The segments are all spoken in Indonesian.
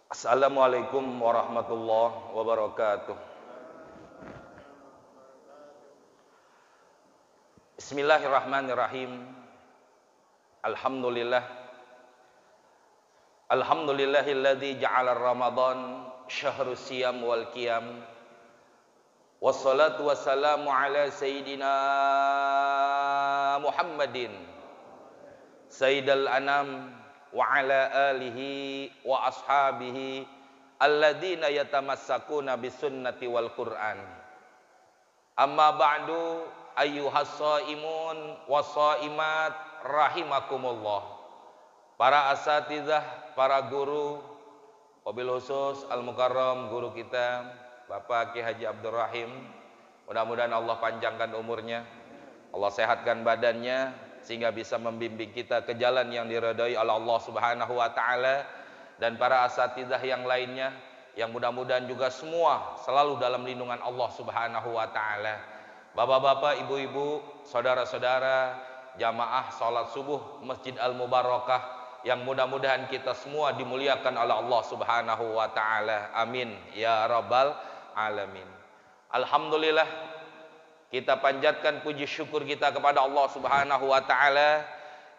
Assalamualaikum warahmatullahi wabarakatuh. Bismillahirrahmanirrahim. Alhamdulillah. Alhamdulillahilladzi ja'ala Ramadan syahrus siyam wal qiyam. Wassalatu wassalamu ala sayyidina Muhammadin sayyidil anam wa ala alihi wa ashabihi alladzina yatamassakuna bisunnati wal Qur'an. Amma ba'du ayyuhas shaimun wassaimat rahimakumullah. Para asatidzah, para guru, wabil khusus al-mukarram guru kita Bapak Ki Haji Abdul Rahim, mudah-mudahan Allah panjangkan umurnya, Allah sehatkan badannya sehingga bisa membimbing kita ke jalan yang diridhai oleh Allah Subhanahu wa taala, dan para asatidzah yang lainnya yang mudah-mudahan juga semua selalu dalam lindungan Allah Subhanahu wa taala. Bapak-bapak, ibu-ibu, saudara-saudara, jamaah salat subuh Masjid Al-Mubarakah yang mudah-mudahan kita semua dimuliakan oleh Allah Subhanahu wa taala. Amin ya rabbal alamin. Alhamdulillah, kita panjatkan puji syukur kita kepada Allah Subhanahu wa taala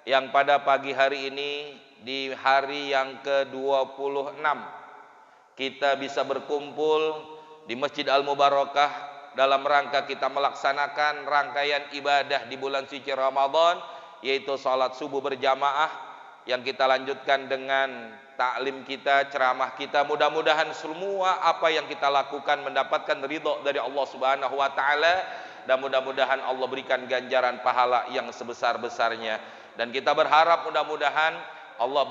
yang pada pagi hari ini, di hari yang ke-26, kita bisa berkumpul di Masjid Al-Mubarakah dalam rangka kita melaksanakan rangkaian ibadah di bulan suci Ramadan, yaitu salat subuh berjamaah yang kita lanjutkan dengan taklim kita, ceramah kita. Mudah-mudahan semua apa yang kita lakukan mendapatkan ridho dari Allah Subhanahu wa taala, dan mudah-mudahan Allah berikan ganjaran pahala yang sebesar-besarnya. Dan kita berharap mudah-mudahan Allah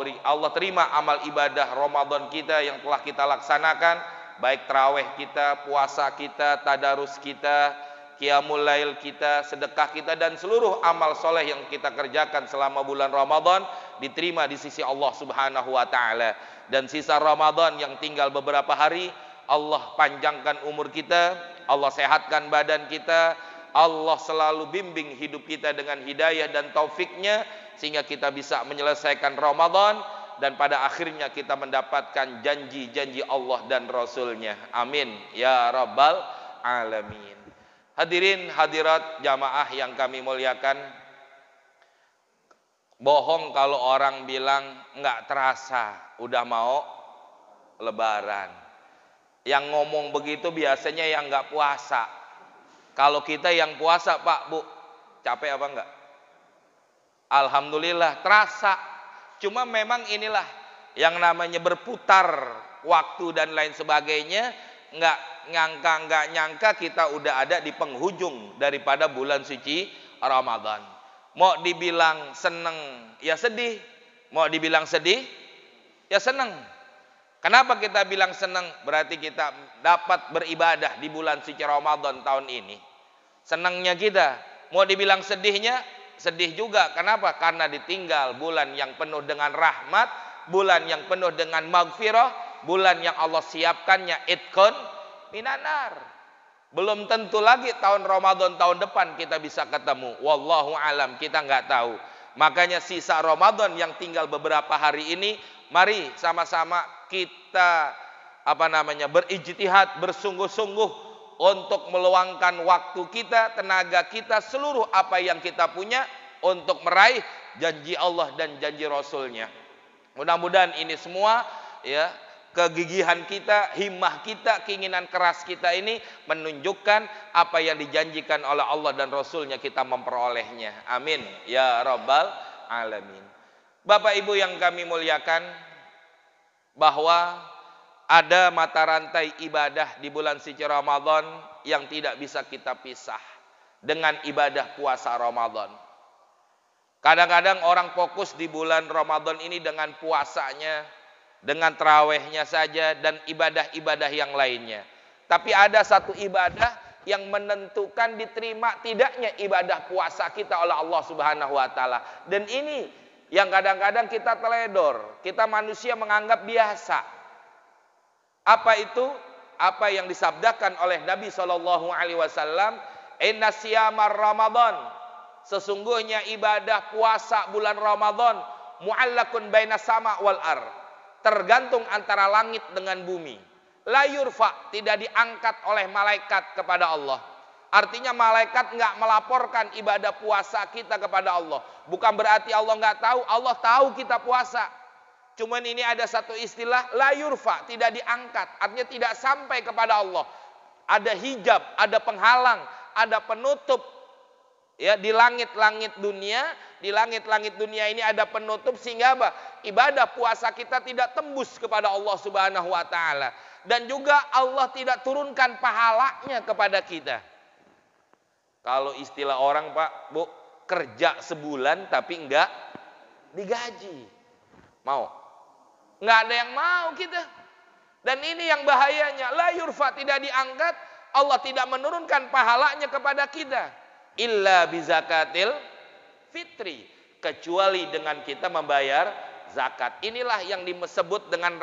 terima amal ibadah Ramadan kita yang telah kita laksanakan, baik tarawih kita, puasa kita, tadarus kita, qiyamul lail kita, sedekah kita, dan seluruh amal soleh yang kita kerjakan selama bulan Ramadan diterima di sisi Allah Subhanahu wa taala. Dan sisa Ramadan yang tinggal beberapa hari, Allah panjangkan umur kita, Allah sehatkan badan kita, Allah selalu bimbing hidup kita dengan hidayah dan taufiknya, sehingga kita bisa menyelesaikan Ramadan dan pada akhirnya kita mendapatkan janji-janji Allah dan Rasulnya. Amin ya rabbal alamin. Hadirin hadirat jamaah yang kami muliakan, bohong kalau orang bilang nggak terasa udah mau lebaran. Yang ngomong begitu biasanya yang nggak puasa. Kalau kita yang puasa, Pak, Bu, capek apa enggak? Alhamdulillah terasa. Cuma memang inilah yang namanya berputar waktu dan lain sebagainya. Nggak nyangka kita udah ada di penghujung daripada bulan suci Ramadan. Mau dibilang seneng ya sedih, mau dibilang sedih ya seneng. Kenapa kita bilang seneng? Berarti kita dapat beribadah di bulan suci Ramadan tahun ini. Senangnya kita. Mau dibilang sedihnya, sedih juga. Kenapa? Karena ditinggal bulan yang penuh dengan rahmat, bulan yang penuh dengan maghfirah, bulan yang Allah siapkannya itqun minanar. Belum tentu lagi tahun Ramadan tahun depan kita bisa ketemu. Wallahu alam, kita nggak tahu. Makanya sisa Ramadan yang tinggal beberapa hari ini, mari sama-sama kita berijtihad, bersungguh-sungguh untuk meluangkan waktu kita, tenaga kita, seluruh apa yang kita punya untuk meraih janji Allah dan janji Rasulnya. Mudah-mudahan ini semua ya, kegigihan kita, himmah kita, keinginan keras kita ini menunjukkan apa yang dijanjikan oleh Allah dan Rasulnya, kita memperolehnya. Amin ya rabbal alamin. Bapak Ibu yang kami muliakan, bahwa ada mata rantai ibadah di bulan suci Ramadan yang tidak bisa kita pisah dengan ibadah puasa Ramadan. Kadang-kadang orang fokus di bulan Ramadan ini dengan puasanya, dengan tarawihnya saja, dan ibadah-ibadah yang lainnya. Tapi ada satu ibadah yang menentukan diterima tidaknya ibadah puasa kita oleh Allah Subhanahu wa taala. Dan ini yang kadang-kadang kita teledor, kita manusia menganggap biasa. Apa itu? Apa yang disabdakan oleh Nabi SAW, inna siyamar Ramadan, sesungguhnya ibadah puasa bulan Ramadan mu'allakun baina sama wal ar, tergantung antara langit dengan bumi. La yurfa, tidak diangkat oleh malaikat kepada Allah. Artinya malaikat nggak melaporkan ibadah puasa kita kepada Allah. Bukan berarti Allah nggak tahu, Allah tahu kita puasa. Cuman ini ada satu istilah, la yurfa, tidak diangkat. Artinya tidak sampai kepada Allah. Ada hijab, ada penghalang, ada penutup. Ya, di langit-langit dunia, di langit-langit dunia ini ada penutup sehingga apa? Ibadah puasa kita tidak tembus kepada Allah Subhanahu wa taala. Dan juga Allah tidak turunkan pahalanya kepada kita. Kalau istilah orang, Pak, Bu, kerja sebulan tapi enggak digaji. Mau? Enggak ada yang mau kita. Dan ini yang bahayanya, la yurfa, tidak diangkat, Allah tidak menurunkan pahalanya kepada kita. Illa bizakatil fitri, kecuali dengan kita membayar zakat. Inilah yang disebut dengan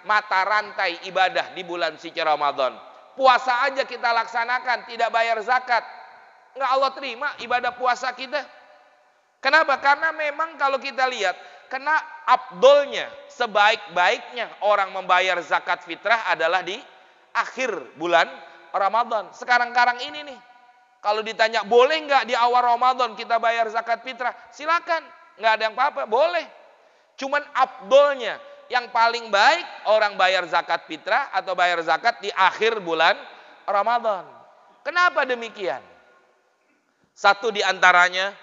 mata rantai ibadah di bulan suci Ramadan. Puasa aja kita laksanakan, tidak bayar zakat, nggak Allah terima ibadah puasa kita. Kenapa? Karena memang kalau kita lihat, karena afdolnya, sebaik-baiknya orang membayar zakat fitrah adalah di akhir bulan Ramadan. Sekarang ini nih, kalau ditanya boleh nggak di awal Ramadan kita bayar zakat fitrah, silakan, nggak ada yang apa-apa, boleh. Cuman afdolnya, yang paling baik orang bayar zakat fitrah atau bayar zakat di akhir bulan Ramadan. Kenapa demikian? Satu di antaranya,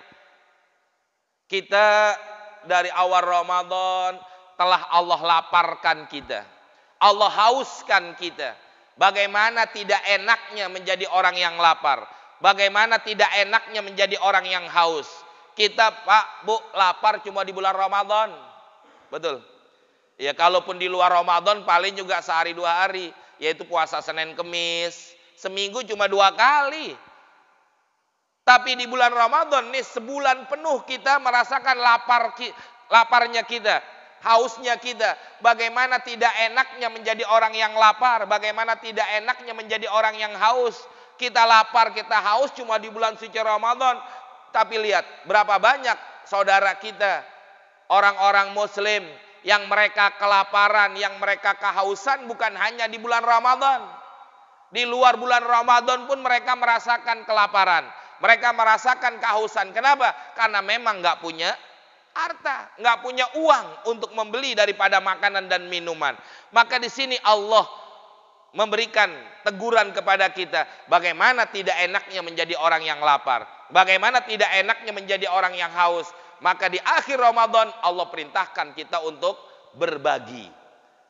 kita dari awal Ramadan telah Allah laparkan kita. Allah hauskan kita. Bagaimana tidak enaknya menjadi orang yang lapar. Bagaimana tidak enaknya menjadi orang yang haus. Kita, Pak, Bu, lapar cuma di bulan Ramadan. Betul. Ya, kalaupun di luar Ramadan paling juga sehari 2 hari. Yaitu puasa Senin Kemis. Seminggu cuma 2 kali. Tapi di bulan Ramadan nih, sebulan penuh kita merasakan laparnya kita, hausnya kita. Bagaimana tidak enaknya menjadi orang yang lapar, bagaimana tidak enaknya menjadi orang yang haus. Kita lapar, kita haus cuma di bulan suci Ramadan. Tapi lihat berapa banyak saudara kita, orang-orang muslim yang mereka kelaparan, yang mereka kehausan bukan hanya di bulan Ramadan. Di luar bulan Ramadan pun mereka merasakan kelaparan. Mereka merasakan kehausan. Kenapa? Karena memang nggak punya harta, nggak punya uang untuk membeli daripada makanan dan minuman. Maka di sini Allah memberikan teguran kepada kita. Bagaimana tidak enaknya menjadi orang yang lapar. Bagaimana tidak enaknya menjadi orang yang haus. Maka di akhir Ramadan Allah perintahkan kita untuk berbagi.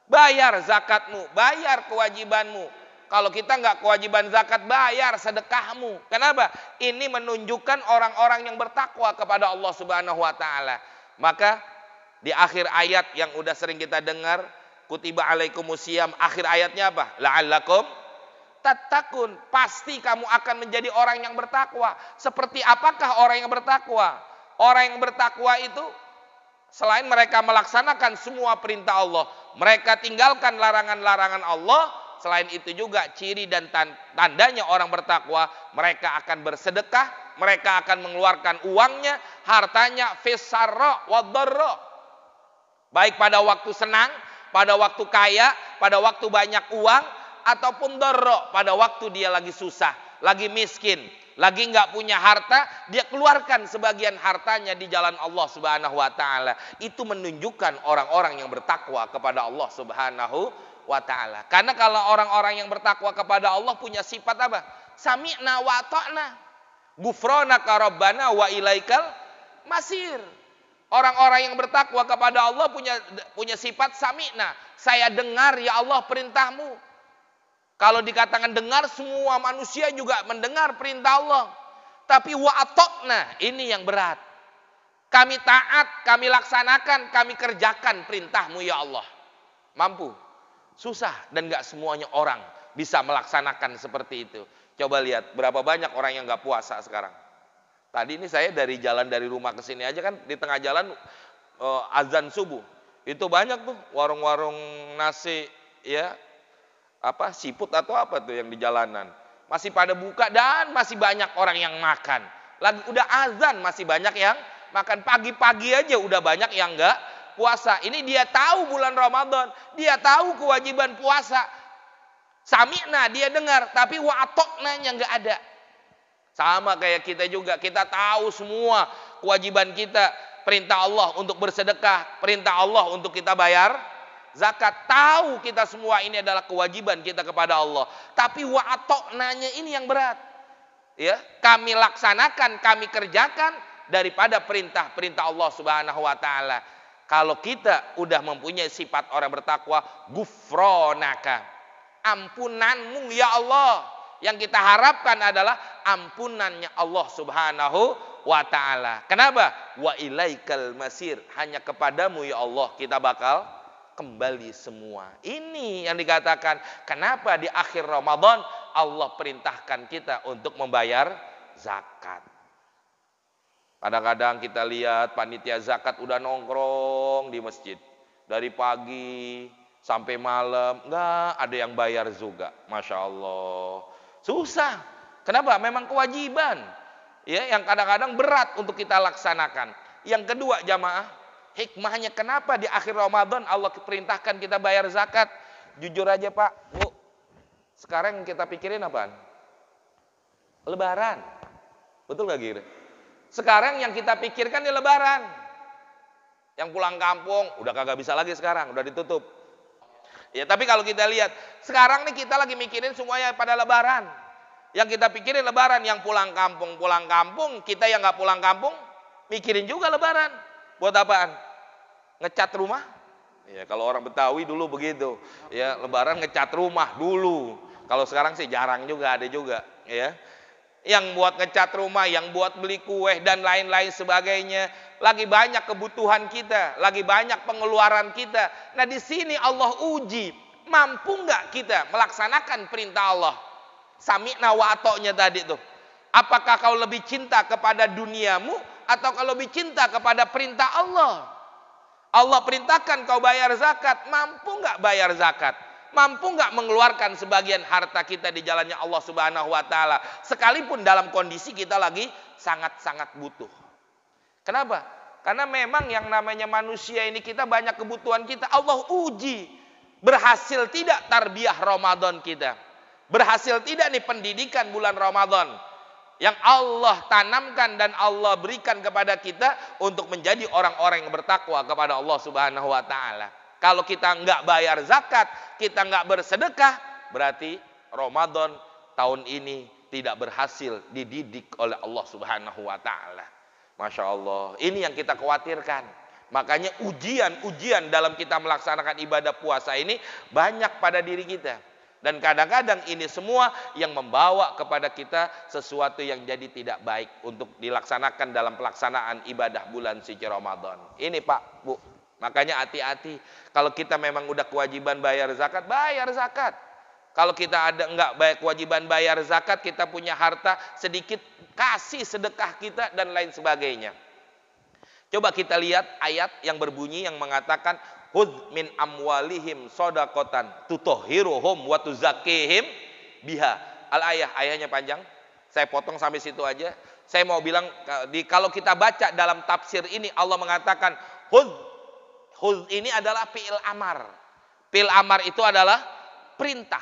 Bayar zakatmu, bayar kewajibanmu. Kalau kita nggak kewajiban zakat, bayar sedekahmu. Kenapa? Ini menunjukkan orang-orang yang bertakwa kepada Allah Subhanahu wa taala. Maka di akhir ayat yang udah sering kita dengar, kutiba alaikumusiyam, akhir ayatnya apa? La'allakum tattaqun. Pasti kamu akan menjadi orang yang bertakwa. Seperti apakah orang yang bertakwa? Orang yang bertakwa itu selain mereka melaksanakan semua perintah Allah, mereka tinggalkan larangan-larangan Allah. Selain itu juga ciri dan tandanya orang bertakwa, mereka akan bersedekah, mereka akan mengeluarkan uangnya, hartanya fisarra wa dharra. Baik pada waktu senang, pada waktu kaya, pada waktu banyak uang, ataupun dharra, pada waktu dia lagi susah, lagi miskin, lagi nggak punya harta, dia keluarkan sebagian hartanya di jalan Allah Subhanahu wa taala. Itu menunjukkan orang-orang yang bertakwa kepada Allah Subhanahu wa ta'ala. Karena kalau orang-orang yang bertakwa kepada Allah punya sifat apa? Sami'na wa ta'na. Ghufranaka rabbana wa ilaikal masir. Orang-orang yang bertakwa kepada Allah punya sifat sami'na. Saya dengar ya Allah perintahmu. Kalau dikatakan dengar, semua manusia juga mendengar perintah Allah. Tapi wa ta'na, ini yang berat. Kami taat, kami laksanakan, kami kerjakan perintahmu ya Allah. Mampu. Susah, dan gak semuanya orang bisa melaksanakan seperti itu. Coba lihat berapa banyak orang yang gak puasa sekarang. Tadi ini saya dari rumah ke sini aja kan, di tengah jalan azan subuh. Itu banyak tuh warung-warung nasi, ya, siput atau apa tuh yang di jalanan. Masih pada buka dan masih banyak orang yang makan. Lagi udah azan masih banyak yang makan. Pagi-pagi aja udah banyak yang gak puasa. Ini dia tahu bulan Ramadan, dia tahu kewajiban puasa. Sami'na, dia dengar, tapi wa atoknanya nggak ada. Sama kayak kita juga, kita tahu semua kewajiban kita. Perintah Allah untuk bersedekah, perintah Allah untuk kita bayar zakat. Tahu kita semua ini adalah kewajiban kita kepada Allah. Tapi wa atoknanya ini yang berat. Ya, kami laksanakan, kami kerjakan daripada perintah-perintah Allah Subhanahu wa taala. Kalau kita udah mempunyai sifat orang bertakwa, gufronaka, ampunanmu ya Allah. Yang kita harapkan adalah ampunannya Allah Subhanahu wa ta'ala. Kenapa? Wa ilaikal masir. Hanya kepadamu ya Allah kita bakal kembali semua. Ini yang dikatakan. Kenapa di akhir Ramadan Allah perintahkan kita untuk membayar zakat. Kadang-kadang kita lihat panitia zakat udah nongkrong di masjid. Dari pagi sampai malam. Nggak ada yang bayar juga. Masya Allah. Susah. Kenapa? Memang kewajiban. Ya, yang kadang-kadang berat untuk kita laksanakan. Yang kedua jamaah, hikmahnya kenapa di akhir Ramadan Allah perintahkan kita bayar zakat? Jujur aja Pak, Bu, sekarang kita pikirin apaan? Lebaran. Betul gak kira? Sekarang yang kita pikirkan di Lebaran. Yang pulang kampung, udah kagak bisa lagi sekarang, udah ditutup. Ya, tapi kalau kita lihat, sekarang nih kita lagi mikirin semuanya pada Lebaran. Yang kita pikirin Lebaran, yang pulang kampung, kita yang nggak pulang kampung, mikirin juga Lebaran. Buat apaan? Ngecat rumah? Ya, kalau orang Betawi dulu begitu. Ya, Lebaran ngecat rumah dulu. Kalau sekarang sih jarang juga, ada juga. Ya, yang buat ngecat rumah, yang buat beli kue dan lain-lain sebagainya. Lagi banyak kebutuhan kita, lagi banyak pengeluaran kita. Nah di sini Allah uji, mampu nggak kita melaksanakan perintah Allah? Sami'na wa atoknya tadi tuh. Apakah kau lebih cinta kepada duniamu atau kau lebih cinta kepada perintah Allah? Allah perintahkan kau bayar zakat, mampu nggak bayar zakat? Mampu nggak mengeluarkan sebagian harta kita di jalannya Allah Subhanahu wa taala, sekalipun dalam kondisi kita lagi sangat-sangat butuh. Kenapa? Karena memang yang namanya manusia ini kita banyak kebutuhan kita. Allah uji. Berhasil tidak tarbiyah Ramadan kita? Berhasil tidak nih pendidikan bulan Ramadan? Yang Allah tanamkan dan Allah berikan kepada kita untuk menjadi orang-orang yang bertakwa kepada Allah Subhanahu wa taala. Kalau kita nggak bayar zakat, kita nggak bersedekah, berarti Ramadan tahun ini tidak berhasil dididik oleh Allah Subhanahu wa taala. Masya Allah, ini yang kita khawatirkan. Makanya ujian-ujian dalam kita melaksanakan ibadah puasa ini banyak pada diri kita. Dan kadang-kadang ini semua yang membawa kepada kita sesuatu yang jadi tidak baik untuk dilaksanakan dalam pelaksanaan ibadah bulan suci Ramadan. Ini Pak, Bu, makanya hati-hati. Kalau kita memang udah kewajiban bayar zakat, bayar zakat. Kalau kita ada enggak baik kewajiban bayar zakat, kita punya harta sedikit, kasih sedekah kita dan lain sebagainya. Coba kita lihat ayat yang berbunyi yang mengatakan hudz min amwalihim shadaqatan tutahhiruhum wa tuzakkihim biha. Ayahnya panjang. Saya potong sampai situ aja. Saya mau bilang kalau kita baca dalam tafsir ini Allah mengatakan hudz ini adalah fi'il amar. Fi'il amar itu adalah perintah.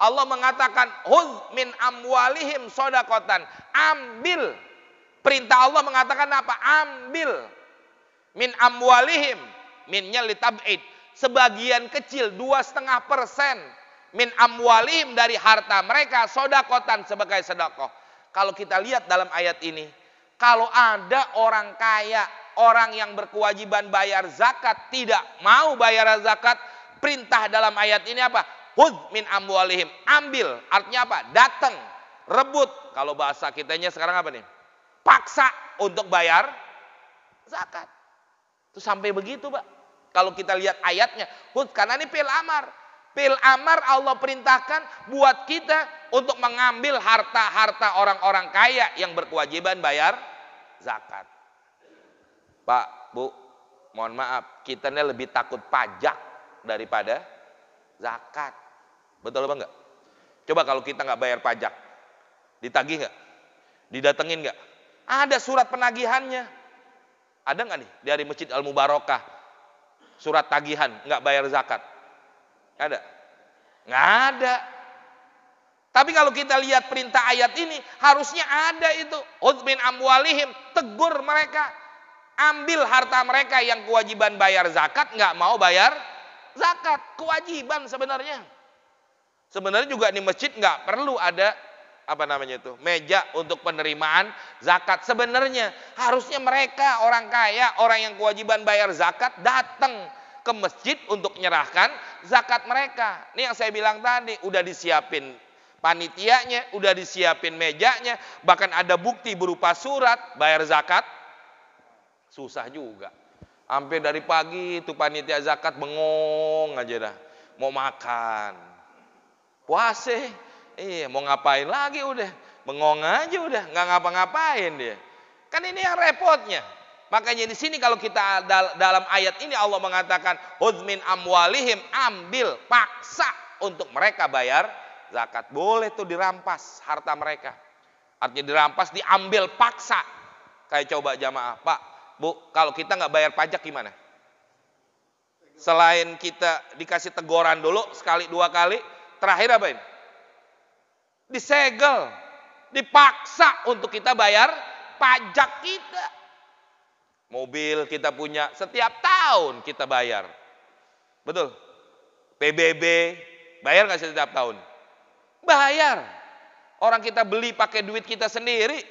Allah mengatakan hudz min amwalihim shadaqatan, ambil. Perintah Allah mengatakan apa? Ambil. Min amwalihim, minnya litab'id, sebagian kecil 2,5% min amwalihim dari harta mereka shadaqatan sebagai sedekah. Kalau kita lihat dalam ayat ini, kalau ada orang kaya, orang yang berkewajiban bayar zakat tidak mau bayar zakat, perintah dalam ayat ini apa? Hudz min amwalihim, ambil. Artinya apa? Datang, rebut. Kalau bahasa kitanya sekarang apa nih? Paksa untuk bayar zakat. Itu sampai begitu, Pak. Kalau kita lihat ayatnya, hudz, karena ini fi'il amar. Fi'il amar Allah perintahkan buat kita untuk mengambil harta-harta orang-orang kaya yang berkewajiban bayar zakat. Pak, Bu, mohon maaf, kita ini lebih takut pajak daripada zakat. Betul apa enggak? Coba kalau kita nggak bayar pajak, ditagih nggak? Didatengin nggak? Ada surat penagihannya. Ada nggak nih dari Masjid Al Mubarakah? surat tagihan nggak bayar zakat? Nggak ada? Nggak ada. Tapi kalau kita lihat perintah ayat ini, harusnya ada itu. Khudz min amwalihim, tegur mereka. Ambil harta mereka yang kewajiban bayar zakat, nggak mau bayar zakat. Kewajiban sebenarnya. Sebenarnya juga di masjid nggak perlu ada meja untuk penerimaan zakat. Sebenarnya harusnya mereka orang kaya, orang yang kewajiban bayar zakat datang ke masjid untuk menyerahkan zakat mereka. Ini yang saya bilang tadi, udah disiapin panitianya, udah disiapin mejanya, bahkan ada bukti berupa surat bayar zakat. Susah juga. Sampai dari pagi itu panitia zakat bengong aja dah. Mau makan. Puasa. Iya, mau ngapain lagi udah. Bengong aja udah, nggak ngapa-ngapain dia. Kan ini yang repotnya. Makanya di sini kalau kita dalam ayat ini Allah mengatakan khudz min amwalihim, ambil, paksa untuk mereka bayar zakat. Boleh tuh dirampas harta mereka. Artinya dirampas, diambil paksa. Kayak coba jamaah, Pak, Bu, kalau kita nggak bayar pajak gimana? Selain kita dikasih teguran dulu sekali dua kali, terakhir apa ini? Disegel, dipaksa untuk kita bayar pajak kita. Mobil kita punya setiap tahun kita bayar, betul? PBB bayar nggak setiap tahun? Bayar. Orang kita beli pakai duit kita sendiri,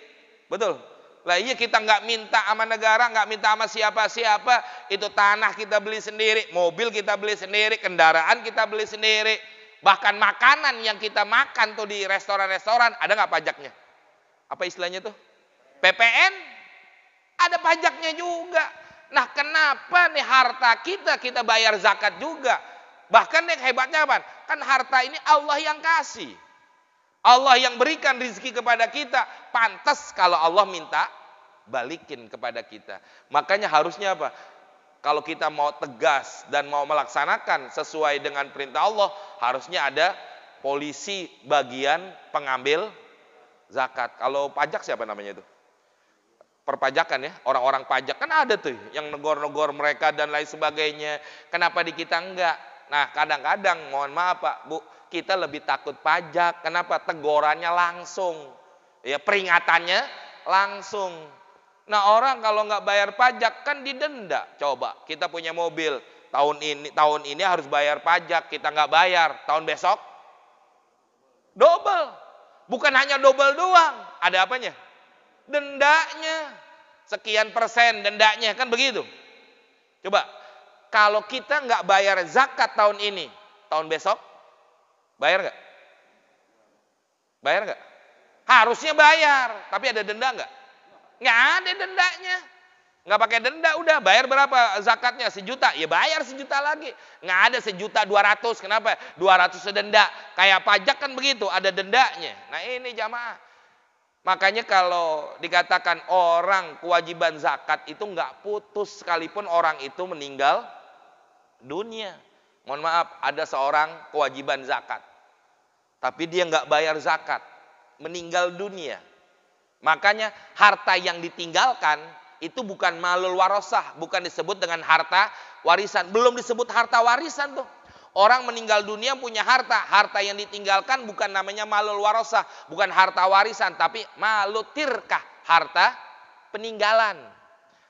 betul? Lah iya, kita nggak minta sama negara, nggak minta sama siapa-siapa. Itu tanah kita beli sendiri, mobil kita beli sendiri, kendaraan kita beli sendiri. Bahkan makanan yang kita makan tuh di restoran-restoran, ada nggak pajaknya? Apa istilahnya tuh? PPN? Ada pajaknya juga. Nah, kenapa nih harta kita bayar zakat juga? Bahkan yang hebatnya apa? Kan harta ini Allah yang kasih. Allah yang berikan rezeki kepada kita, pantas kalau Allah minta balikin kepada kita. Makanya harusnya apa? Kalau kita mau tegas dan mau melaksanakan sesuai dengan perintah Allah, harusnya ada polisi bagian pengambil zakat. Kalau pajak siapa namanya itu? Perpajakan ya, orang-orang pajak kan ada tuh yang negor-negor mereka dan lain sebagainya. Kenapa di kita enggak? Nah, kadang-kadang mohon maaf Pak, Bu, kita lebih takut pajak. Kenapa? Tegurannya langsung. Ya, peringatannya langsung. Nah, orang kalau nggak bayar pajak kan didenda. Coba, kita punya mobil. Tahun ini harus bayar pajak. Kita nggak bayar. Tahun besok double. Bukan hanya double doang. Ada apanya? Dendanya. Sekian persen dendanya. Kan begitu. Coba, kalau kita nggak bayar zakat tahun ini, tahun besok bayar nggak? Bayar nggak? Harusnya bayar, tapi ada denda nggak? Nggak ada dendanya. Nggak pakai denda, udah bayar berapa zakatnya? 1 juta, ya bayar 1 juta lagi. Nggak ada 1.200.000, kenapa? 200 sedenda. Kayak pajak kan begitu, ada dendanya. Nah ini jamaah. Makanya kalau dikatakan orang kewajiban zakat itu nggak putus sekalipun orang itu meninggal dunia. Mohon maaf, ada seorang kewajiban zakat, tapi dia nggak bayar zakat, meninggal dunia. Makanya harta yang ditinggalkan itu bukan malul warosah, bukan disebut dengan harta warisan. Belum disebut harta warisan tuh. Orang meninggal dunia punya harta. Harta yang ditinggalkan bukan namanya malul warosah, bukan harta warisan, tapi malutirkah, harta peninggalan.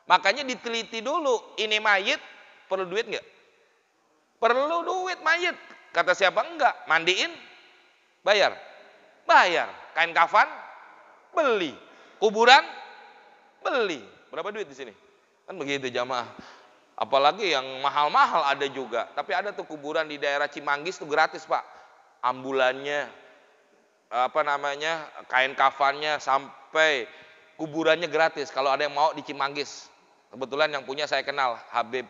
Makanya diteliti dulu, ini mayit perlu duit nggak? Perlu duit mayit. Kata siapa? Enggak. Mandiin? Bayar. Bayar. Kain kafan? Beli. Kuburan? Beli. Berapa duit di sini? Kan begitu jamaah. Apalagi yang mahal-mahal ada juga. Tapi ada tuh kuburan di daerah Cimanggis tuh gratis Pak. Ambulannya, kain kafannya, sampai kuburannya gratis. Kalau ada yang mau di Cimanggis. Kebetulan yang punya saya kenal, Habib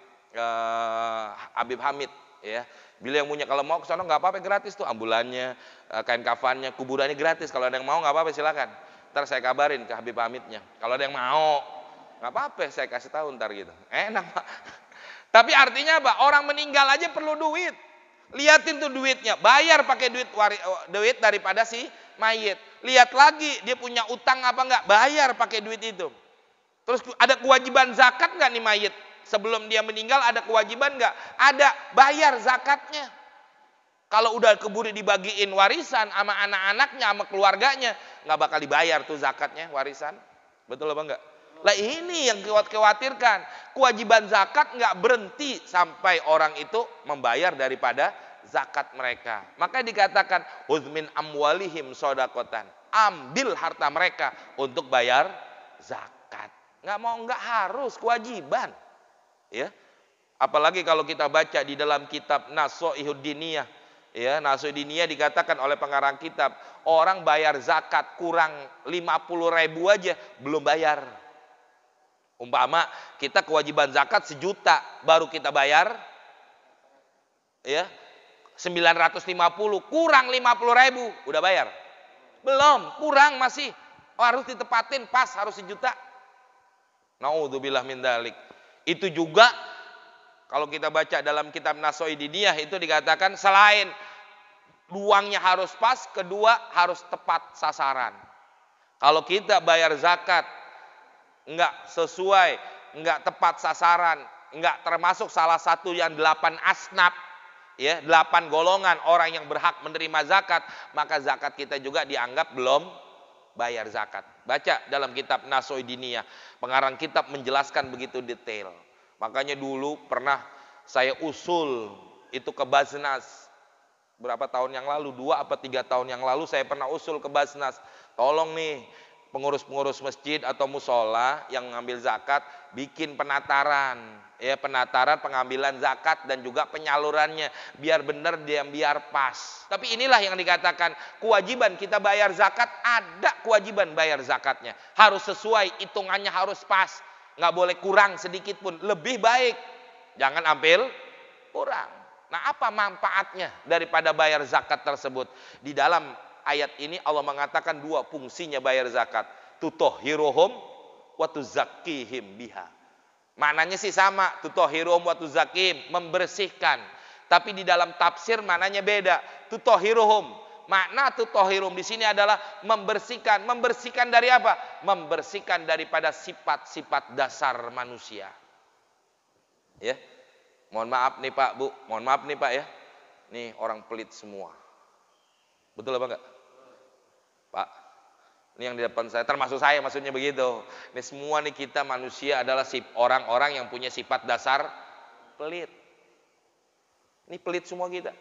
Hamid. Ya, bila yang punya, kalau mau ke sana nggak apa-apa, gratis tuh ambulannya, kain kafannya, kuburannya gratis. Kalau ada yang mau nggak apa-apa silakan. Ntar saya kabarin ke Habib Hamidnya. Kalau ada yang mau, nggak apa-apa, saya kasih tahu ntar gitu. Enak Pak. Tapi artinya apa? Orang meninggal aja perlu duit. Liatin tuh duitnya, bayar pakai duit daripada si mayit. Lihat lagi dia punya utang apa enggak, bayar pakai duit itu. Terus ada kewajiban zakat enggak nih mayit? sebelum dia meninggal ada kewajiban nggak? Ada, bayar zakatnya. Kalau udah keburu dibagiin warisan sama anak-anaknya, sama keluarganya, nggak bakal dibayar tuh zakatnya, warisan. Betul apa enggak? Lah ini yang khawatirkan. Kewajiban zakat nggak berhenti sampai orang itu membayar daripada zakat mereka. Maka dikatakan uzmin amwalihim sodakotan. Ambil harta mereka untuk bayar zakat. Nggak mau nggak harus, kewajiban. Ya. Apalagi kalau kita baca di dalam kitab Nasha'ihud Diniyah. Ya, Nasha'ihud Diniyah dikatakan oleh pengarang kitab, orang bayar zakat kurang 50.000 aja belum bayar. Umpama kita kewajiban zakat 1 juta, baru kita bayar ya 950, kurang 50.000, udah bayar? Belum, kurang masih. Harus ditepatin pas, harus 1 juta. Naudzubillah min dzalik. Itu juga kalau kita baca dalam kitab Nasha'ihud Diniyah itu dikatakan selain uangnya harus pas, kedua harus tepat sasaran. Kalau kita bayar zakat enggak sesuai, enggak tepat sasaran, enggak termasuk salah satu yang 8 asnaf, ya, 8 golongan orang yang berhak menerima zakat, maka zakat kita juga dianggap belum bayar zakat. Baca dalam kitab Nasha'ihud Diniyah, pengarang kitab menjelaskan begitu detail. Makanya dulu pernah saya usul itu ke Basnas. Berapa tahun yang lalu, 2 atau 3 tahun yang lalu saya pernah usul ke Basnas. Tolong nih pengurus-pengurus masjid atau musola yang mengambil zakat bikin penataran. Ya, penataran pengambilan zakat dan juga penyalurannya. Biar benar dan biar pas. Tapi inilah yang dikatakan kewajiban kita bayar zakat, ada kewajiban bayar zakatnya. Harus sesuai, hitungannya harus pas. Nggak boleh kurang sedikit pun, lebih baik. Jangan ambil kurang. Nah, apa manfaatnya daripada bayar zakat tersebut? Di dalam ayat ini Allah mengatakan 2 fungsinya bayar zakat. Tutahhiruhum wa tuzakkihim biha. Maknanya sih sama, tutahhiruhum wa tuzakkihim, membersihkan. Tapi di dalam tafsir maknanya beda. Tutahhiruhum, makna tutahhirum di sini adalah membersihkan. Membersihkan dari apa? Membersihkan daripada sifat-sifat dasar manusia. Ya. Mohon maaf nih Pak, Bu. Mohon maaf nih Pak ya. Nih orang pelit semua. Betul apa enggak? Pak. Ini yang di depan saya, termasuk saya maksudnya begitu. Ini semua nih kita manusia adalah orang-orang yang punya sifat dasar pelit. Ini pelit semua kita.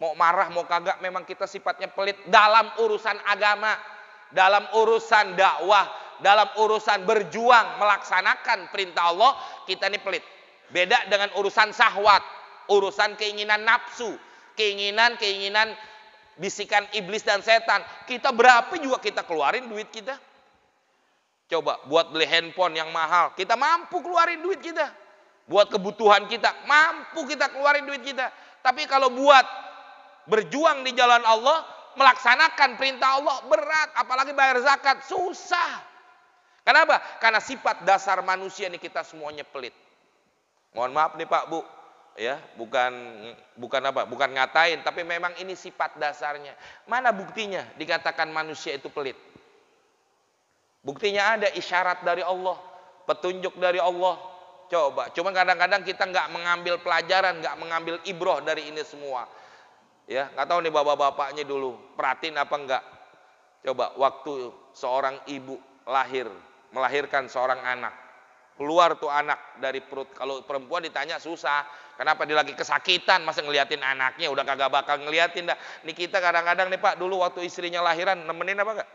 Mau marah, mau kagak, memang kita sifatnya pelit dalam urusan agama, dalam urusan dakwah, dalam urusan berjuang, melaksanakan perintah Allah, kita ini pelit. Beda dengan urusan syahwat, urusan keinginan nafsu, keinginan bisikan iblis dan setan. Kita berapa juga kita keluarin duit kita. Coba buat beli handphone yang mahal, kita mampu keluarin duit kita. Buat kebutuhan kita, mampu kita keluarin duit kita. Tapi kalau buat berjuang di jalan Allah, melaksanakan perintah Allah berat, apalagi bayar zakat susah. Kenapa? Karena sifat dasar manusia ini kita semuanya pelit. Mohon maaf nih Pak, Bu, ya, bukan ngatain, tapi memang ini sifat dasarnya. Mana buktinya dikatakan manusia itu pelit? Buktinya ada, isyarat dari Allah, petunjuk dari Allah. Coba, cuma kadang-kadang kita nggak mengambil pelajaran, nggak mengambil ibroh dari ini semua. Ya, nggak tahu nih bapak-bapaknya dulu perhatiin apa enggak. Coba waktu seorang ibu melahirkan seorang anak, keluar tuh anak dari perut. Kalau perempuan ditanya susah, kenapa dia lagi kesakitan, masa ngeliatin anaknya, udah kagak bakal ngeliatin dah. Nih kita kadang-kadang nih Pak, dulu waktu istrinya lahiran nemenin apa enggak?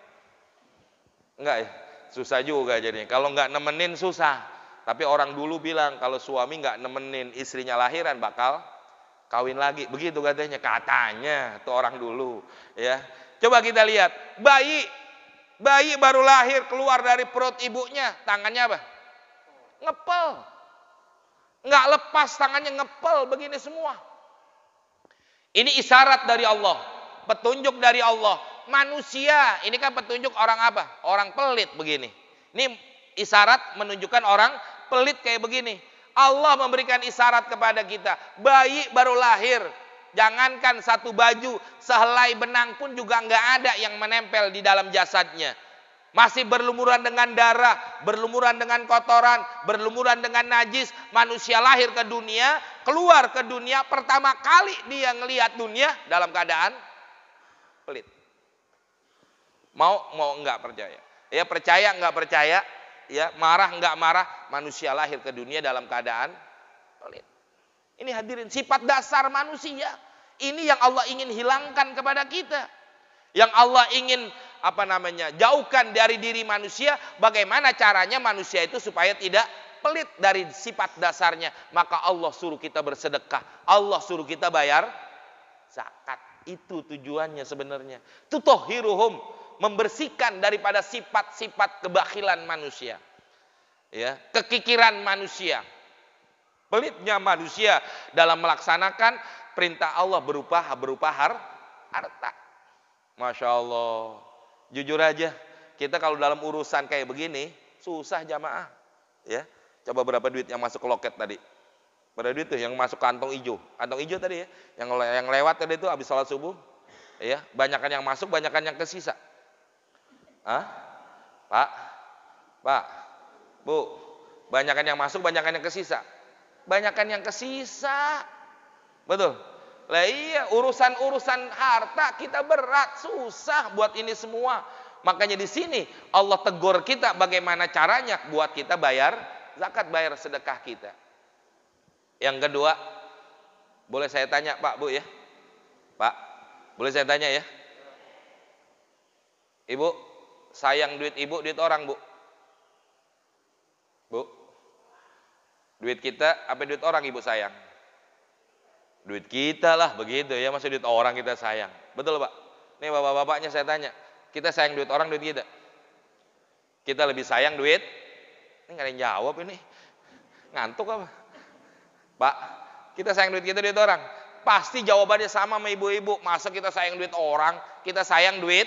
Enggak ya, susah juga jadinya. Kalau enggak nemenin susah. Tapi orang dulu bilang kalau suami enggak nemenin istrinya lahiran bakal kawin lagi, begitu katanya tuh orang dulu, ya. Coba kita lihat, bayi baru lahir keluar dari perut ibunya, tangannya apa? Ngepel, nggak lepas tangannya, ngepel begini semua. Ini isyarat dari Allah, petunjuk dari Allah. Manusia ini kan petunjuk orang apa? Orang pelit begini. Ini isyarat menunjukkan orang pelit kayak begini. Allah memberikan isyarat kepada kita. Bayi baru lahir, jangankan satu baju, sehelai benang pun juga nggak ada yang menempel di dalam jasadnya. masih berlumuran dengan darah, berlumuran dengan kotoran, berlumuran dengan najis. Manusia lahir ke dunia, keluar ke dunia, pertama kali dia ngelihat dunia dalam keadaan pelit. Mau enggak percaya? Ya percaya enggak percaya, ya marah enggak marah, manusia lahir ke dunia dalam keadaan pelit. Ini hadirin sifat dasar manusia. Ini yang Allah ingin hilangkan kepada kita. Yang Allah ingin jauhkan dari diri manusia. Bagaimana caranya manusia itu supaya tidak pelit dari sifat dasarnya. Maka Allah suruh kita bersedekah, Allah suruh kita bayar zakat. Itu tujuannya sebenarnya. Tutahhiruhum, membersihkan daripada sifat-sifat kebakhilan manusia, ya, kekikiran manusia, pelitnya manusia dalam melaksanakan perintah Allah berupa harta. Masya Allah. Jujur aja, kita kalau dalam urusan kayak begini susah jamaah. Ya, coba berapa duit yang masuk ke loket tadi? Berapa duit tuh yang masuk kantong hijau? Kantong hijau tadi ya, yang lewat tadi itu habis sholat subuh. Ya, banyakan yang masuk, banyakan yang kesisa. Hah? Pak, Bu, banyakan yang masuk, banyakan yang kesisa. Banyakan yang kesisa. Betul. Lah iya, urusan harta kita berat, susah buat ini semua. Makanya di sini Allah tegur kita bagaimana caranya buat kita bayar zakat, bayar sedekah kita. Yang kedua, boleh saya tanya Pak, Bu ya? Pak, boleh saya tanya ya? Ibu, sayang duit ibu, duit orang Bu? Bu, duit kita apa duit orang ibu sayang? Duit kita lah begitu ya, masa duit orang kita sayang. Betul Pak? Nih bapak-bapaknya saya tanya, kita sayang duit orang, duit kita? Kita lebih sayang duit? Ini gak ada yang jawab ini. Ngantuk apa? Pak, kita sayang duit kita, duit orang? Pasti jawabannya sama ibu-ibu. Masa kita sayang duit orang, kita sayang duit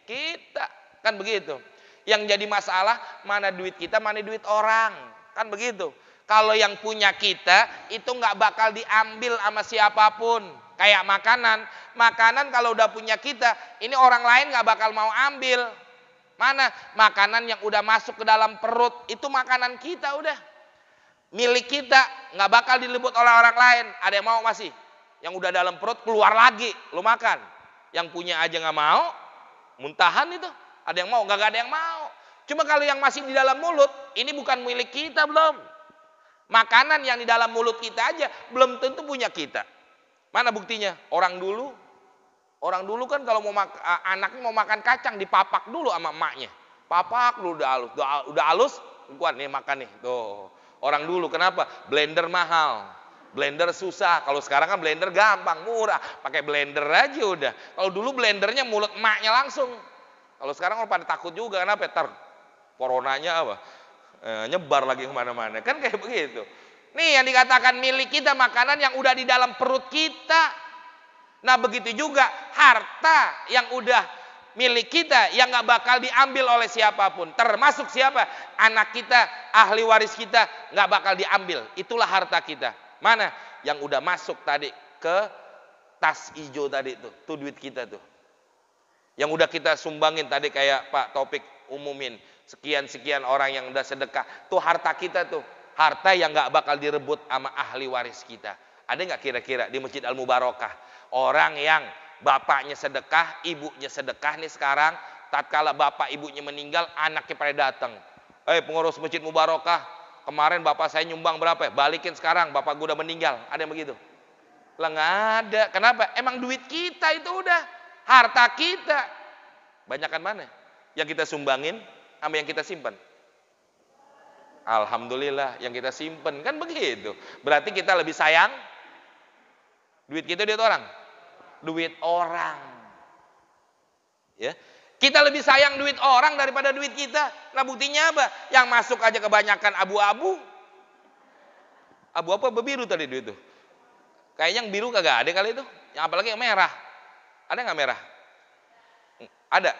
kita? Kan begitu. Yang jadi masalah mana duit kita, mana duit orang. Kan begitu. Kalau yang punya kita itu nggak bakal diambil sama siapapun. Kayak makanan. Makanan kalau udah punya kita, ini orang lain nggak bakal mau ambil. Mana? Makanan yang udah masuk ke dalam perut, itu makanan kita udah. Milik kita, nggak bakal dilebut oleh orang lain. Ada yang mau masih? Yang udah dalam perut keluar lagi, lu makan. Yang punya aja nggak mau, muntahan itu. Ada yang mau? Nggak ada yang mau. Cuma kalau yang masih di dalam mulut, ini bukan milik kita belum. Makanan yang di dalam mulut kita aja belum tentu punya kita. Mana buktinya? Orang dulu kan kalau anaknya mau makan kacang dipapak dulu sama emaknya. Papak dulu udah halus, kuat nih makan nih. Tuh. Orang dulu kenapa? Blender mahal. Blender susah. Kalau sekarang kan blender gampang, murah. Pakai blender aja udah. Kalau dulu blendernya mulut emaknya langsung. Kalau sekarang orang pada takut juga, kenapa? Coronanya apa? Nyebar lagi kemana-mana. Kan kayak begitu. Nih yang dikatakan milik kita, makanan yang udah di dalam perut kita. Nah begitu juga harta yang udah milik kita, yang gak bakal diambil oleh siapapun. Termasuk siapa? Anak kita, ahli waris kita, gak bakal diambil. Itulah harta kita. Mana? Yang udah masuk tadi ke tas hijau tadi tuh. Tuh duit kita tuh. Yang udah kita sumbangin tadi kayak Pak Taufik umumin. Sekian-sekian orang yang udah sedekah. Tuh harta kita tuh. Harta yang gak bakal direbut sama ahli waris kita. Ada gak kira-kira di Masjid Al-Mubarakah? Orang yang bapaknya sedekah, ibunya sedekah nih sekarang. Tatkala bapak ibunya meninggal, anaknya pada datang. Pengurus Masjid Mubarakah, kemarin bapak saya nyumbang berapa? Balikin sekarang, bapak gue udah meninggal. Ada yang begitu? Lah gak ada. Kenapa? Emang duit kita itu udah. Harta kita. Banyakan mana? Yang kita sumbangin sama yang kita simpan. Alhamdulillah yang kita simpan. Kan begitu. Berarti kita lebih sayang duit kita, duit orang. Duit orang. Ya. Kita lebih sayang duit orang daripada duit kita. Nah buktinya apa? Yang masuk aja kebanyakan abu-abu. Abu apa? Biru tadi duit itu. Kayaknya yang biru kagak ada kali itu. Yang apalagi yang merah. Ada nggak merah? Ada.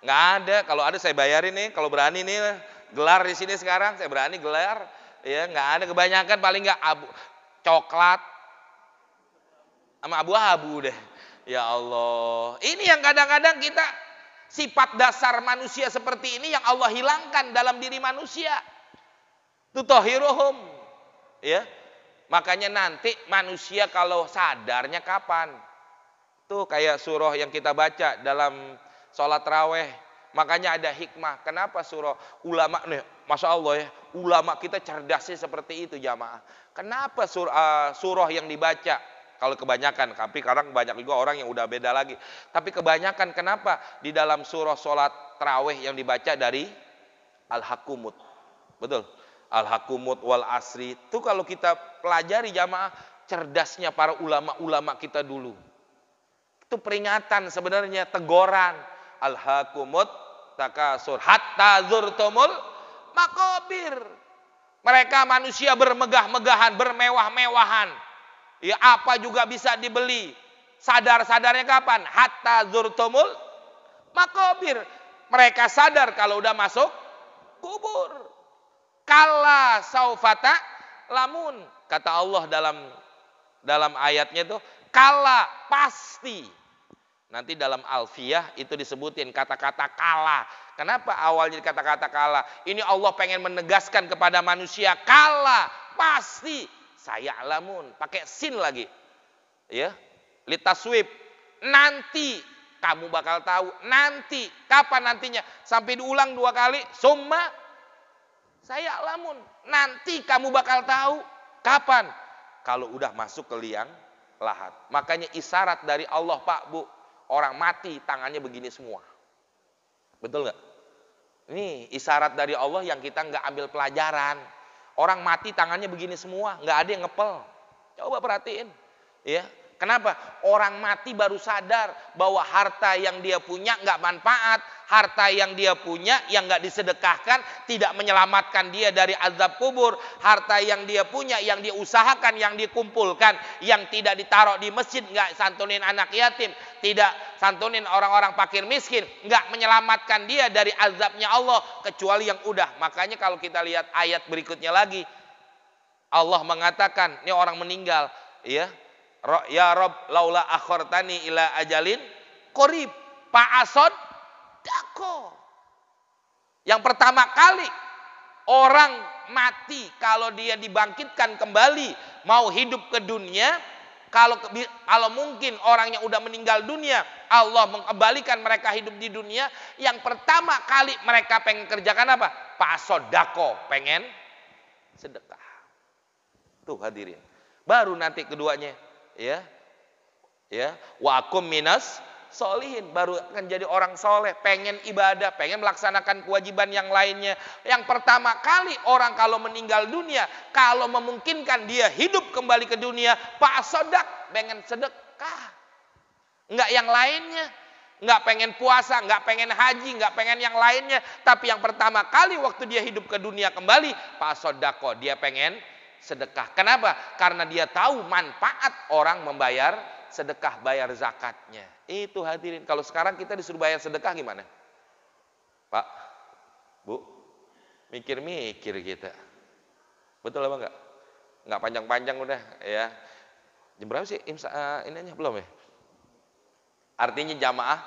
Nggak ada. Kalau ada saya bayarin nih. Kalau berani nih gelar di sini sekarang saya berani gelar. Ya nggak ada, kebanyakan paling nggak abu, coklat sama abu-abu deh. Ya Allah. Ini yang kadang-kadang kita sifat dasar manusia seperti ini yang Allah hilangkan dalam diri manusia. Tutahhiruhum. Ya. Makanya nanti manusia kalau sadarnya kapan? Tuh kayak surah yang kita baca dalam sholat raweh. Makanya ada hikmah. Kenapa surah? Ulama nih, Masya Allah ya. Ulama kita cerdasnya seperti itu jamaah. Kenapa surah yang dibaca? Kalau kebanyakan, tapi sekarang banyak juga orang yang udah beda lagi. Tapi kebanyakan kenapa? Di dalam surah sholat raweh yang dibaca dari Al-Hakumut. Betul? Al-Hakumut wal Asri. Itu kalau kita pelajari jamaah, cerdasnya para ulama-ulama kita dulu. Itu peringatan sebenarnya, teguran. Al-Hakumut takasur hatta zurtumul makobir. Mereka manusia bermegah-megahan, bermewah-mewahan. Ya apa juga bisa dibeli. Sadar-sadarnya kapan? Hatta zurtumul makobir. Mereka sadar kalau udah masuk kubur. Kala saufata lamun. Kata Allah dalam ayatnya itu, kala pasti. Nanti dalam Alfiyah itu disebutin kata-kata kala. Kenapa awalnya kata-kata kala? Ini Allah pengen menegaskan kepada manusia, kala pasti. Saya lamun, pakai sin lagi. Ya. Litaswib. Nanti kamu bakal tahu. Nanti, kapan nantinya? Sampai diulang 2 kali. Summa saya lamun. Nanti kamu bakal tahu. Kapan? Kalau udah masuk ke liang lahat. Makanya isyarat dari Allah, Pak, Bu. Orang mati tangannya begini semua. Betul nggak? Ini isyarat dari Allah yang kita nggak ambil pelajaran. Orang mati tangannya begini semua, nggak ada yang ngepel. Coba perhatiin, ya. Kenapa? Orang mati baru sadar bahwa harta yang dia punya nggak manfaat, harta yang dia punya yang nggak disedekahkan tidak menyelamatkan dia dari azab kubur, harta yang dia punya yang dia usahakan, yang dikumpulkan, yang tidak ditaruh di masjid, nggak santunin anak yatim, tidak santunin orang-orang fakir miskin, nggak menyelamatkan dia dari azabnya Allah kecuali yang udah. Makanya kalau kita lihat ayat berikutnya lagi, Allah mengatakan, ini orang meninggal, ya. Ya Rob laula akhortani ila ajalin qorib fa'asod dako. Yang pertama kali orang mati kalau dia dibangkitkan kembali mau hidup ke dunia, kalau mungkin orang yang udah meninggal dunia Allah mengembalikan mereka hidup di dunia, yang pertama kali mereka pengen kerjakan apa? Fa'asod dako, pengen sedekah. Tuh hadirin. Baru nanti keduanya, ya wa akum minas solihin, baru akan jadi orang soleh, pengen ibadah, pengen melaksanakan kewajiban yang lainnya. Yang pertama kali orang kalau meninggal dunia, kalau memungkinkan dia hidup kembali ke dunia, pak sodak, pengen sedekah, enggak yang lainnya, enggak pengen puasa, enggak pengen haji, enggak pengen yang lainnya, tapi yang pertama kali waktu dia hidup ke dunia kembali, pak sodako, dia pengen sedekah. Kenapa? Karena dia tahu manfaat orang membayar sedekah, bayar zakatnya. Itu hadirin. Kalau sekarang kita disuruh bayar sedekah gimana? Pak, Bu, mikir-mikir kita. Betul apa enggak? Enggak panjang-panjang udah ya. Jam berapa sih? Ininya belum ya? Artinya jamaah,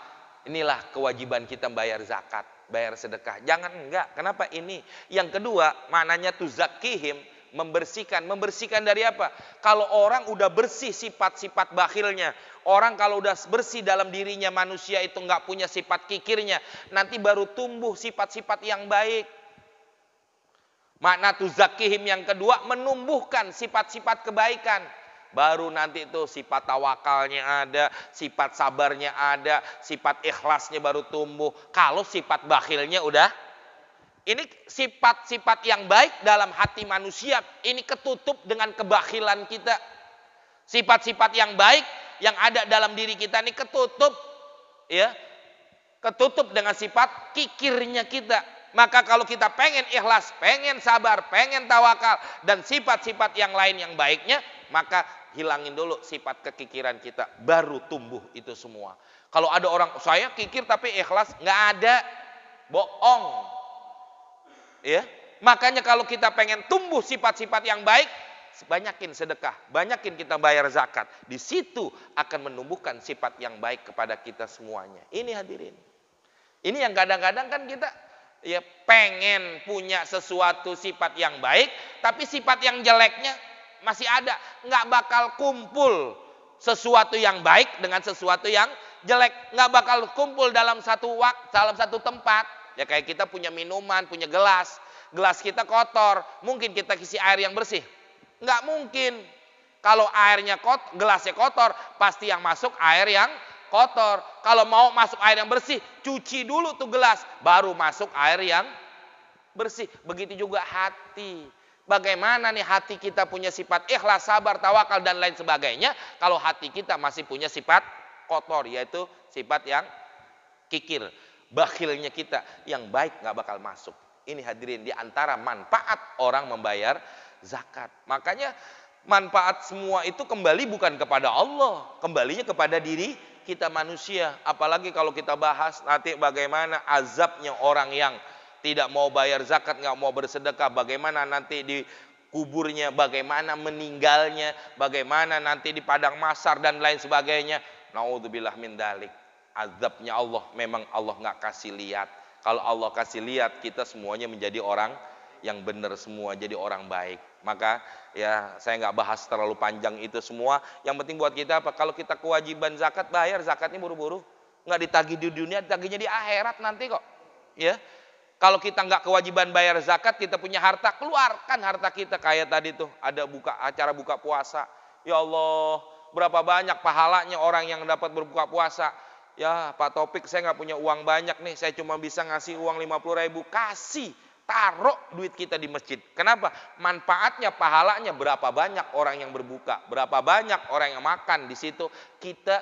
inilah kewajiban kita bayar zakat, bayar sedekah. Jangan enggak. Kenapa ini? Yang kedua, maknanya tuzakihim, membersihkan dari apa? Kalau orang udah bersih sifat-sifat bakhilnya, orang kalau udah bersih dalam dirinya manusia itu nggak punya sifat kikirnya, nanti baru tumbuh sifat-sifat yang baik. Makna tuzakihim yang kedua, menumbuhkan sifat-sifat kebaikan. Baru nanti itu sifat tawakalnya ada, sifat sabarnya ada, sifat ikhlasnya baru tumbuh. Kalau sifat bakhilnya udah, ini sifat-sifat yang baik dalam hati manusia, ini ketutup dengan kebakhilan kita. Sifat-sifat yang baik yang ada dalam diri kita ini ketutup, ya, ketutup dengan sifat kikirnya kita. Maka kalau kita pengen ikhlas, pengen sabar, pengen tawakal, dan sifat-sifat yang lain yang baiknya, maka hilangin dulu sifat kekikiran kita, baru tumbuh itu semua. Kalau ada orang, saya kikir tapi ikhlas, nggak ada, bohong. Ya, makanya kalau kita pengen tumbuh sifat-sifat yang baik, banyakin sedekah, banyakin kita bayar zakat. Di situ akan menumbuhkan sifat yang baik kepada kita semuanya. Ini hadirin. Ini yang kadang-kadang kan kita ya pengen punya sesuatu sifat yang baik, tapi sifat yang jeleknya masih ada. Nggak bakal kumpul sesuatu yang baik dengan sesuatu yang jelek. Nggak bakal kumpul dalam satu waktu, dalam satu tempat. Ya kayak kita punya minuman, punya gelas. Gelas kita kotor, mungkin kita isi air yang bersih? Nggak mungkin. Kalau airnya kotor, gelasnya kotor, pasti yang masuk air yang kotor. Kalau mau masuk air yang bersih, cuci dulu tuh gelas, baru masuk air yang bersih. Begitu juga hati. Bagaimana nih hati kita punya sifat ikhlas, sabar, tawakal dan lain sebagainya, kalau hati kita masih punya sifat kotor, yaitu sifat yang kikir, bakhilnya kita, yang baik nggak bakal masuk. Ini hadirin di antara manfaat orang membayar zakat. Makanya manfaat semua itu kembali bukan kepada Allah, kembalinya kepada diri kita manusia. Apalagi kalau kita bahas nanti bagaimana azabnya orang yang tidak mau bayar zakat, nggak mau bersedekah, bagaimana nanti di kuburnya, bagaimana meninggalnya, bagaimana nanti di padang mahsyar dan lain sebagainya. Naudzubillah min dzalik. Azabnya Allah memang Allah nggak kasih lihat. Kalau Allah kasih lihat, kita semuanya menjadi orang yang benar semua, jadi orang baik. Maka ya saya nggak bahas terlalu panjang itu semua. Yang penting buat kita apa? Kalau kita kewajiban zakat, bayar zakatnya buru-buru. Nggak ditagih di dunia, ditagihnya di akhirat nanti kok. Ya. Kalau kita nggak kewajiban bayar zakat, kita punya harta, keluarkan harta kita. Kayak tadi tuh ada acara buka puasa. Ya Allah, berapa banyak pahalanya orang yang dapat berbuka puasa. Ya Pak Topik, saya nggak punya uang banyak nih, saya cuma bisa ngasih uang 50.000. Kasih, taruh duit kita di masjid. Kenapa? Manfaatnya, pahalanya berapa banyak orang yang berbuka, berapa banyak orang yang makan di situ. Kita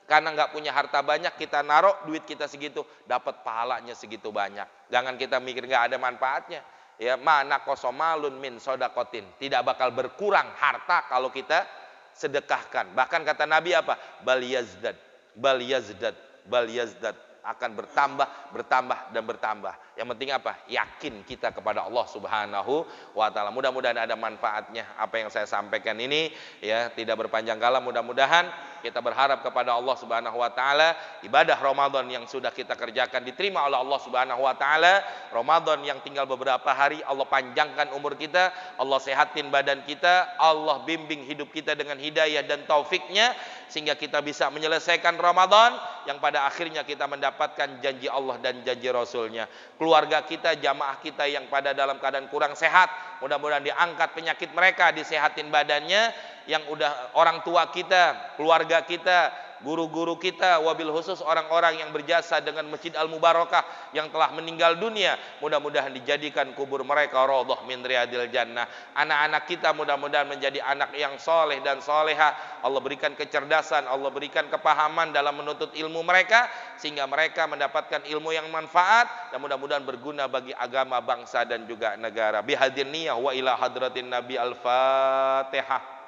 karena nggak punya harta banyak, kita naruh duit kita segitu, dapat pahalanya segitu banyak. Jangan kita mikir nggak ada manfaatnya. Ya, mana kosomalun min sodakotin, tidak bakal berkurang harta kalau kita sedekahkan. Bahkan kata Nabi apa? Bal yazdad, bal yazdad, bal yazdad, akan bertambah, bertambah dan bertambah. Yang penting apa? Yakin kita kepada Allah Subhanahu wa taala. Mudah-mudahan ada manfaatnya apa yang saya sampaikan ini, ya, tidak berpanjang kala. Mudah-mudahan kita berharap kepada Allah Subhanahu wa taala ibadah Ramadan yang sudah kita kerjakan diterima oleh Allah Subhanahu wa taala. Ramadan yang tinggal beberapa hari, Allah panjangkan umur kita, Allah sehatin badan kita, Allah bimbing hidup kita dengan hidayah dan taufiknya, sehingga kita bisa menyelesaikan Ramadan yang pada akhirnya kita mendapatkan janji Allah dan janji Rasulnya. Keluarga kita, jamaah kita yang pada dalam keadaan kurang sehat, mudah-mudahan diangkat penyakit mereka, disehatin badannya. Yang udah orang tua kita, keluarga kita, guru-guru kita, wabil khusus orang-orang yang berjasa dengan Masjid Al-Mubarakah yang telah meninggal dunia, mudah-mudahan dijadikan kubur mereka raudhah min riyadil jannah. Anak-anak kita mudah-mudahan menjadi anak yang soleh dan soleha. Allah berikan kecerdasan, Allah berikan kepahaman dalam menuntut ilmu mereka, sehingga mereka mendapatkan ilmu yang manfaat dan mudah-mudahan berguna bagi agama, bangsa dan juga negara. Bihadin niyah wa ila hadratin Nabi. Al-Fatihah.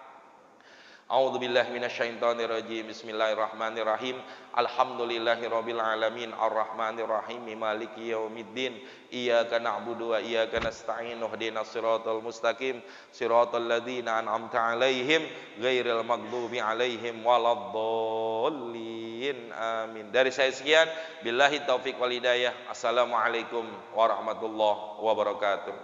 A'udzubillahi minasyaitonirrajim. Bismillahirrahmanirrahim. Alhamdulillahirabbil alamin arrahmanirrahim maliki yaumiddin. Iyyaka na'budu wa iyyaka nasta'in. Ihdinas siratal mustaqim, siratal ladzina an'amta 'alaihim ghairil maghdubi 'alaihim waladdallin. Amin. Dari saya sekian, billahi taufik wal hidayah. Assalamualaikum warahmatullahi wabarakatuh.